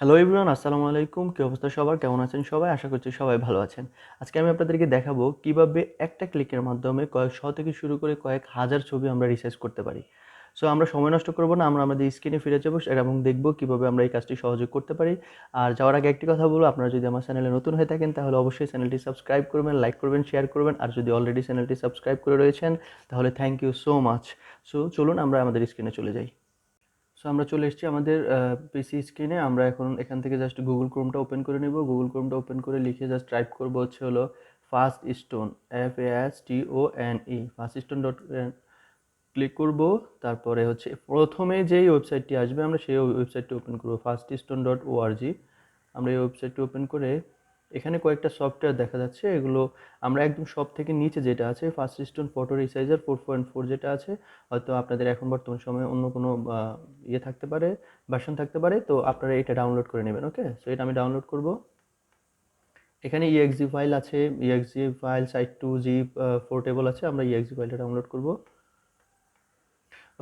Hello everyone, আসসালামু আলাইকুম। কি অবস্থা সবার? কেমন আছেন সবাই? আশা করছি সবাই ভালো আছেন। আজকে আমি আপনাদেরকে দেখাবো কিভাবে একটা ক্লিকের মাধ্যমে কয়েক শ থেকে শুরু করে কয়েক হাজার ছবি আমরা রিসাইজ করতে পারি। সো আমরা সময় নষ্ট করব না, আমরা আমাদের স্ক্রিনে ফিরে যাবো এবং দেখব কিভাবে আমরা এই কাজটি সহজে করতে পারি। আর যাওয়ার আগে একটি কথা বলবো, আপনারা যদি আমার চ্যানেলে নতুন হয়ে থাকেন তাহলে অবশ্যই চ্যানেলটি সাবস্ক্রাইব করবেন, লাইক করবেন, শেয়ার করবেন। আর যদি অলরেডি চ্যানেলটি সাবস্ক্রাইব করে রয়েছেন তাহলে thank you so much. So চলুন আমরা আমাদের স্ক্রিনে চলে যাই। সো আমরা চলে এসেছি আমাদের পিসি স্ক্রিনে। আমরা এখন এখান থেকে জাস্ট গুগল ক্রোমটা ওপেন করে নিব। গুগল ক্রোমটা ওপেন করে লিখে জাস্ট টাইপ করবো হচ্ছে হলো first stone, FASTONE, first stone dot click করব। তারপরে হচ্ছে প্রথমে যেই ওয়েবসাইটটি আসবে আমরা সেই ওয়েবসাইটটি ওপেন করব, ফার্স্টস্টোন.org। আমরা এই ওয়েবসাইটটি ওপেন করে এখানে কয়েকটা সফটওয়্যার দেখা যাচ্ছে, এগুলো আমরা একদম সব থেকে নিচে যেটা আছে ফার্স্ট স্টোন ফটো রিসাইজার 4.4 যেটা আছে, হয়তো আপনাদের এখন বর্তমান সময়ে অন্য কোনো ইয়ে থাকতে পারে, ভার্সন থাকতে পারে, তো আপনারা এটা ডাউনলোড করে নেবেন। ওকে, সো এটা আমি ডাউনলোড করব। এখানে ইএক্সি ফাইল আছে, EXE file site 2 zip portable আছে, আমরা ইএক্সি ফাইলটা ডাউনলোড করব।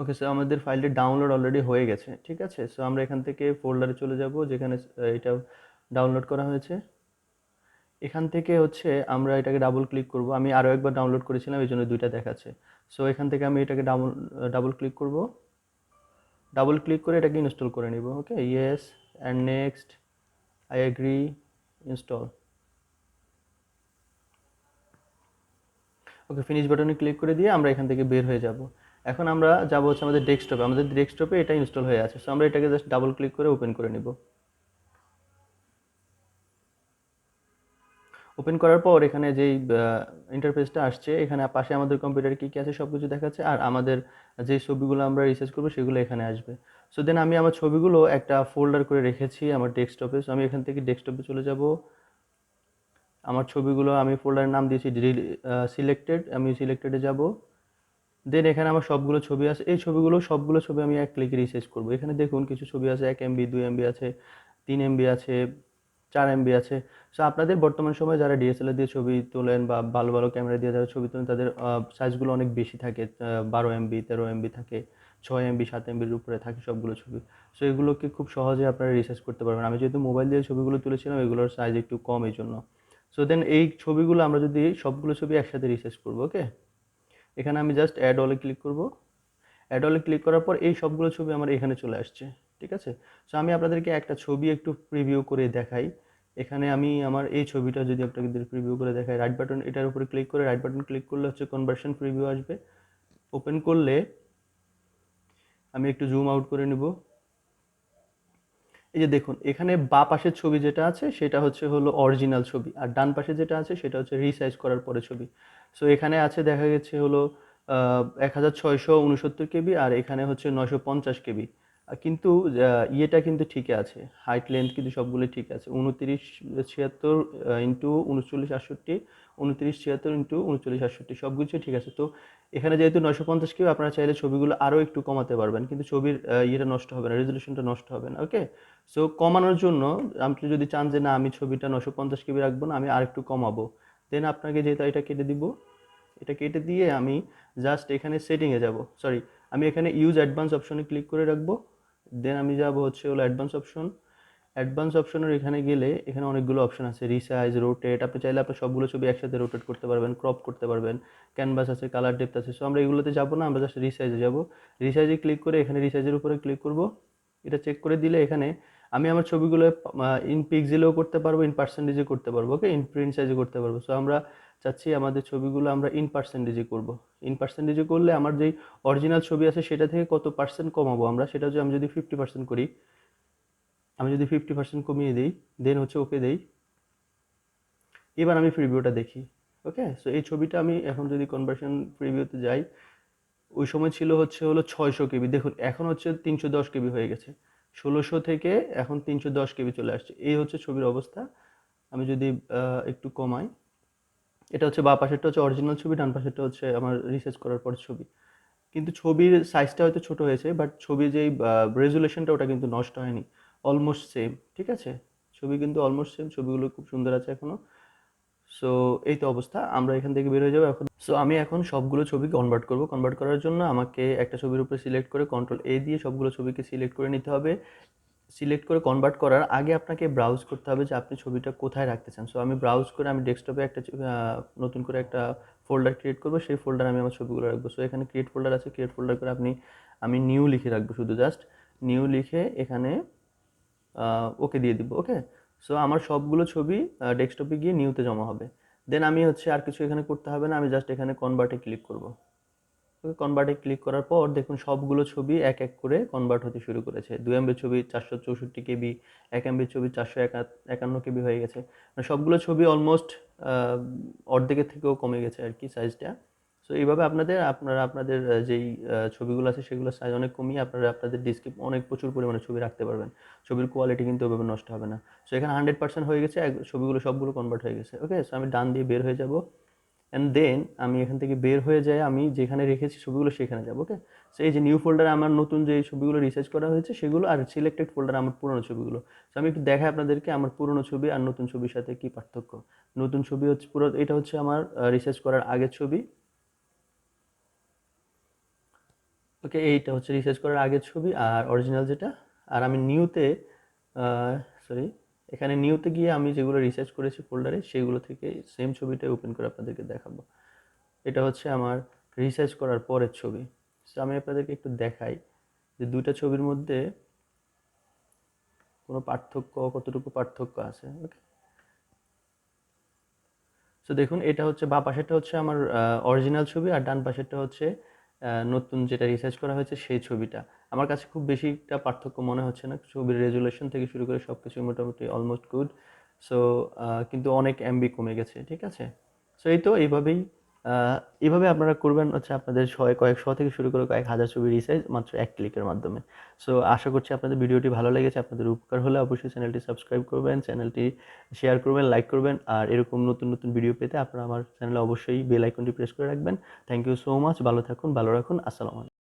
ওকে, সো আমাদের ফাইলটি ডাউনলোড অলরেডি হয়ে গেছে, ঠিক আছে। সো আমরা এখান থেকে ফোল্ডারে চলে যাব যেখানে এটা ডাউনলোড করা হয়েছে। এখান থেকে হচ্ছে আমরা এটাকে ডাবল ক্লিক করব। আমি আরও একবার ডাউনলোড করেছিলাম এই জন্য দুইটা দেখাচ্ছে। সো এখান থেকে আমি এটাকে ডাবল ক্লিক করব। ডাবল ক্লিক করে এটাকে ইনস্টল করে নিব। Okay, yes and next, I agree, install. Okay, finish বাটনে ক্লিক করে দিয়ে আমরা এখান থেকে বের হয়ে যাব। এখন আমরা যাব হচ্ছে আমাদের ডেস্কটপে। আমাদের ডেস্কটপে এটা ইনস্টল হয়ে আছে। সো আমরা এটাকে জাস্ট ডাবল ক্লিক করে ওপেন করে নিব। ওপেন করার পর এখানে যেই ইন্টারফেসটা আসছে, এখানে পাশে আমাদের কম্পিউটারে কী কী আছে সব কিছু দেখাচ্ছে, আর আমাদের যে ছবিগুলো আমরা রিসার্চ করবো সেগুলো এখানে আসবে। সো দেন আমি আমার ছবিগুলো একটা ফোল্ডার করে রেখেছি আমার ডেস্কটপে। সো আমি এখান থেকে ডেস্কটপে চলে যাব। আমার ছবিগুলো আমি ফোল্ডারের নাম দিয়েছি সিলেক্টেড, আমি সিলেক্টেডে যাব। দেন এখানে আমার সবগুলো ছবি আছে, এই ছবিগুলো সবগুলো ছবি আমি এক ক্লিকে রিসার্চ করবো। এখানে দেখুন কিছু ছবি আছে 1 MB, 2 MB আছে, 3 MB আছে, 4 MB আছে। সো আপনাদের বর্তমান সময়ে যারা ডিএসএলআর দিয়ে ছবি তোলেন বা ভালো ভালো ক্যামেরা দিয়ে যারা ছবি তোলেন তাদের সাইজগুলো অনেক বেশি থাকে, 12 MB, 13 MB থাকে, 6 MB, 7 MBর উপরে থাকে সবগুলো ছবি। সো এগুলোকে খুব সহজে আপনারা রিসার্চ করতে পারবেন। আমি যেহেতু মোবাইল দিয়ে ছবিগুলো তুলেছিলাম এগুলোর সাইজ একটু কম এই জন্য। সো দেন এই ছবিগুলো আমরা যদি সবগুলো ছবি একসাথে রিসার্চ করবো। ওকে, এখানে আমি জাস্ট অ্যাড অলে ক্লিক করব। অ্যাড অলে ক্লিক করার পর এই সবগুলো ছবি আমার এখানে চলে আসছে, ঠিক আছে। সো আমি আপনাদেরকে একটা ছবি একটু প্রিভিউ করে দেখাই। এখানে আমি আমার এই ছবিটা যদি আপনাদের প্রিভিউ করে দেখাই, রাইট বাটন এটার উপরে ক্লিক করে রাইট বাটন ক্লিক করলে হচ্ছে কনভার্সন প্রিভিউ আসবে। ওপেন করলে আমি একটু জুম আউট করে নেব। এই যে দেখুন এখানে বাঁ পাশের ছবি যেটা আছে সেটা হচ্ছে হলো অরিজিনাল ছবি, আর ডান পাশে যেটা আছে সেটা হচ্ছে রিসাইজ করার পরে ছবি। সো এখানে আছে দেখা গেছে হলো 1669 KB, আর এখানে হচ্ছে 950 KB। কিন্তু ইয়েটা কিন্তু ঠিকই আছে, হাইট লেন্থ কিন্তু সবগুলো ঠিক আছে। 2976 ইন্টু 3968, 2976 ইন্টু 3968 সব কিছু ঠিক আছে। তো এখানে যেহেতু 950 KB, আপনারা চাইলে ছবিগুলো আরও একটু কমাতে পারবেন, কিন্তু ছবির ইয়েটা নষ্ট হবে না, রেজলিউশনটা নষ্ট হবে না। ওকে, সো কমানোর জন্য আপনি যদি চান যে না আমি ছবিটা 950 KB রাখবো না, আমি আরেকটু কমাবো, দেন আপনাকে যেহেতু এটা কেটে দিব, এটা কেটে দিয়ে আমি জাস্ট এখানে সেটিংয়ে যাব, সরি, আমি এখানে ইউজ অ্যাডভান্স অপশনে ক্লিক করে রাখবো। দেন আমি যাব হচ্ছে হলো অ্যাডভান্স অপশন। অ্যাডভান্স অপশনের এখানে গেলে এখানে অনেকগুলো অপশন আছে, রিসাইজ, রোটেট। আপনি চাইলে আপনার সবগুলো ছবি একসাথে রোটেট করতে পারবেন, ক্রপ করতে পারবেন, ক্যানভাস আছে, কালার ডেপথ আছে। সো আমরা এগুলোতে যাবো না, আমরা জাস্ট রিসাইজে যাব। রিসাইজে ক্লিক করে এখানে রিসাইজের উপরে ক্লিক করব। এটা চেক করে দিলে এখানে আমি আমার ছবিগুলো ইন পিক্সেলেও করতে পারবো, ইন পার্সেন্টেজে করতে পারবো, ওকে, ইন প্রিন্ট সাইজে করতে পারবো। সো আমরা চাচ্ছি আমাদের ছবিগুলো আমরা ইন পার্সেন্টেজে করব। ইন পার্সেন্টেজে করলে আমার যেই অরিজিনাল ছবি আছে সেটা থেকে কত পার্সেন্ট কমাবো আমরা, সেটা হচ্ছে আমি যদি 50% করি, আমি যদি 50% কমিয়ে দিই, দেন হচ্ছে ওকে দেই। এবার আমি প্রিভিউটা দেখি। ওকে, সো এই ছবিটা আমি এখন যদি কনভার্সন প্রিভিউতে যাই, ওই সময় ছিল হচ্ছে হলো 600 KB, দেখুন এখন হচ্ছে 310 KB হয়ে গেছে। 1600 থেকে এখন 310 KB চলে আসছে, এই হচ্ছে ছবির অবস্থা। আমি যদি একটু কমাই, এটা হচ্ছে বাঁ পাশেরটা হচ্ছে অরিজিনাল ছবি, ডান পাশেরটা হচ্ছে আমার রিসার্চ করার পর ছবি। কিন্তু ছবির সাইজটা হয়তো ছোট হয়েছে, বাট ছবির যেই রেজুলেশনটা ওটা কিন্তু নষ্ট হয়নি, অলমোস্ট সেম, ঠিক আছে। ছবি কিন্তু অলমোস্ট সেম, ছবিগুলো খুব সুন্দর আছে এখনো। সো এই তো অবস্থা, আমরা এখান থেকে বের হয়ে যাবো এখন। সো আমি এখন সবগুলো ছবি কনভার্ট করব। কনভার্ট করার জন্য আমাকে একটা ছবির উপরে সিলেক্ট করে কন্ট্রোল A দিয়ে সবগুলো ছবিকে সিলেক্ট করে নিতে হবে। সিলেক্ট করে কনভার্ট করার আগে আপনাকে ব্রাউজ করতে হবে যে আপনি ছবিটা কোথায় রাখতে চান। সো আমি ব্রাউজ করে আমি ডেস্কটপে একটা নতুন করে একটা ফোল্ডার ক্রিয়েট করবো, সেই ফোল্ডারে আমি আমার ছবিগুলো রাখবো। সো এখানে ক্রিয়েট ফোল্ডার আছে, ক্রিয়েট ফোল্ডার করে আমি নিউ লিখে রাখবো, শুধু জাস্ট নিউ লিখে এখানে ওকে দিয়ে দিব। ওকে, সো আমার সবগুলো ছবি ডেস্কটপে গিয়ে নিউতে জমা হবে। দেন আমি হচ্ছে আর কিছু এখানে করতে হবে না, আমি জাস্ট এখানে কনভার্টে ক্লিক করব। ওকে, কনভার্টে ক্লিক করার পর দেখুন সবগুলো ছবি এক এক করে কনভার্ট হতে শুরু করেছে। 2 MB ছবি 464 KB, 1 MB ছবি 451 KB হয়ে গেছে। মানে সবগুলো ছবি অলমোস্ট অর্ধেকের থেকেও কমে গেছে আর কি সাইজটা। সো এইভাবে আপনারা আপনাদের যেই ছবিগুলো আছে সেগুলো সাইজ অনেক কমিয়ে আপনারা আপনাদের ডিস্কে অনেক প্রচুর পরিমাণে ছবি রাখতে পারবেন। ছবির কোয়ালিটি কিন্তু ওইভাবে নষ্ট হবে না। সো এখানে 100% হয়ে গেছে, ছবিগুলো সবগুলো কনভার্ট হয়ে গেছে। ওকে, সো আমি ডান দিয়ে বের হয়ে যাব, অ্যান্ড দেন আমি এখান থেকে বের হয়ে যাই, আমি যেখানে রেখেছি ছবিগুলো সেখানে যাব। ওকে, সো এই যে নিউ ফোল্ডারে আমার নতুন যে ছবিগুলো রিসার্চ করা হয়েছে সেগুলো, আর সিলেক্টেড ফোল্ডারে আমার পুরনো ছবিগুলো। সো আমি একটু দেখাই আপনাদেরকে আমার পুরনো ছবি আর নতুন ছবির সাথে কি পার্থক্য। নতুন ছবি হচ্ছে এটা হচ্ছে আমার রিসার্চ করার আগের ছবি। ওকে, এইটা হচ্ছে রিসার্চ করার আগের ছবি আর অরিজিনাল যেটা। আর আমি নিউতে, সরি, এখানে নিউতে গিয়ে আমি যেগুলো রিসার্চ করেছি ফোল্ডারে সেগুলো থেকে সেম ছবিটাই ওপেন করে আপনাদেরকে দেখাবো। এটা হচ্ছে আমার রিসার্চ করার পরের ছবি। সো আমি আপনাদেরকে একটু দেখাই যে দুইটা ছবির মধ্যে কোনো পার্থক্য, কতটুকু পার্থক্য আছে। ওকে, সো দেখুন এটা হচ্ছে বাঁ পাশেরটা হচ্ছে আমার অরিজিনাল ছবি, আর ডান পাশেরটা হচ্ছে নতুন যেটা রিসার্চ করা হয়েছে সেই ছবিটা। আমার কাছে খুব বেশি একটা পার্থক্য মনে হচ্ছে না, ছবির রেজুলেশন থেকে শুরু করে সব কিছু মোটামুটি অলমোস্ট গুড। সো কিন্তু অনেক এমবি কমে গেছে, ঠিক আছে। সো এই তো এইভাবে আপনারা করবেন হচ্ছে আপনাদের কয়েকশো থেকে শুরু করে কয়েক হাজার ছবি রিসাইজ মাত্র এক ক্লিকের মাধ্যমে। সো আশা করছি আপনাদের ভিডিওটি ভালো লেগেছে, আপনাদের উপকার হলে অবশ্যই চ্যানেলটি সাবস্ক্রাইব করবেন, চ্যানেলটি শেয়ার করবেন, লাইক করবেন, আর এরকম নতুন নতুন ভিডিও পেতে আপনারা আমার চ্যানেলে অবশ্যই বেল আইকনটি প্রেস করে রাখবেন। থ্যাংক ইউ সো মাচ, ভালো থাকুন, ভালো রাখুন, আসসালামু আলাইকুম।